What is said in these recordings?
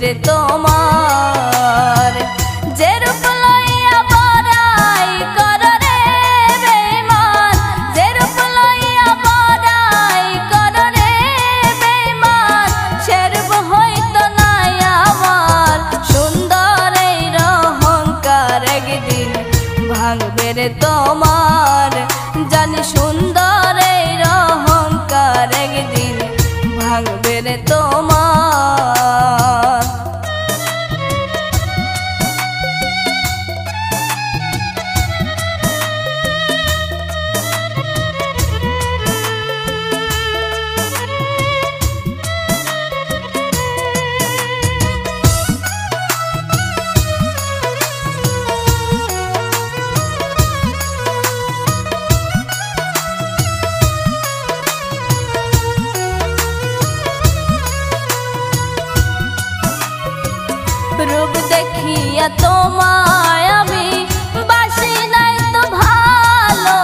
রে তোমার। যে রূপ লইয়া বড়াই করো রে বেঈমান, যে রূপ লইয়া বড়াই করো রে বেঈমান, সে রূপ হইতো নাই আমার। সুন্দর এই অহংকার একদিন ভাঙবে রে তোমার। জানি সুন্দর এই অহংকার একদিন ভাঙবে রে তোমার। রূপ দেখিয়া তোমায় আমি বাসি নাই তো ভালো,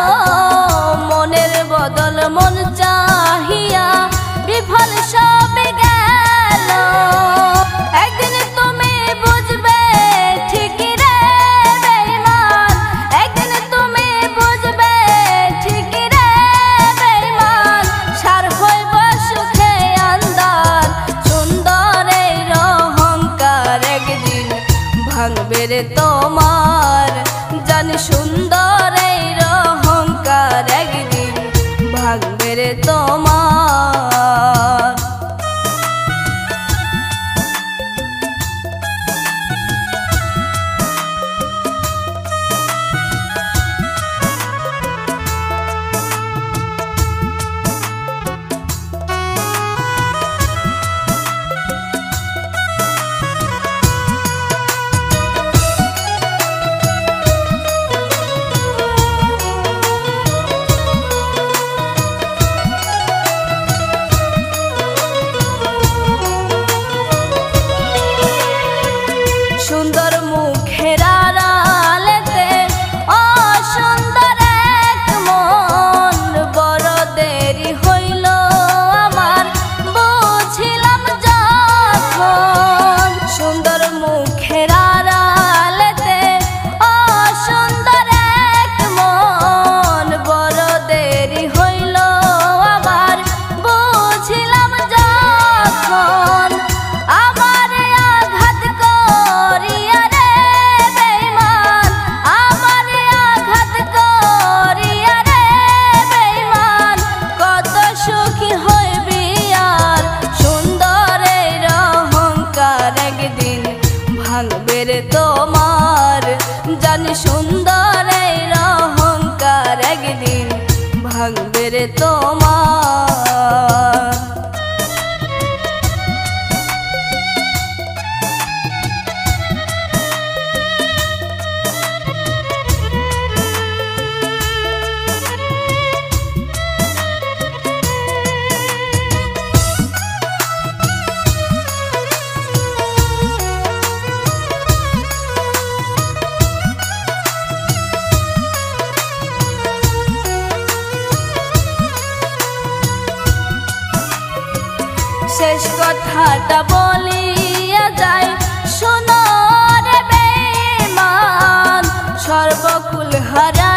মনের বদল মন চাহিয়া বিফল সবে গেল। একদিন তুমি বুঝবে ঠিকই রে বেঈমান, একদিন তুমি বুঝবে ঠিকই রে বেঈমান, সার হইব সুখে আন্দার। সুন্দর এই অহংকার একদিন ভাঙবে রে তোমার। জানি সুন্দর এই অহংকার একদিন ভাঙবে রে তোমার। সুন্দর মুখের আড়ালেতে অসুন্দর এক মন, বড় দেরি হইল আমার বুঝিলাম যখন। সুন্দর মুখের আড়ালেতে অসুন্দর এক মন, বড় দেরি হইল আমার বুঝিলাম যখন। আমারে আঘাত করিয়া রে বেঈমান, আমারে আঘাত করিয়া রে বেঈমান, কত সুখী হইবি আর। সুন্দর এই অহংকার একদিন ভাঙবে রে তোমার। জানি সুন্দর এই অহংকার একদিন ভাঙবে রে তোমার। শেষ কথাটা বলিয়া যায়, শোনো রে বেঈমান, সর্বকুল হারা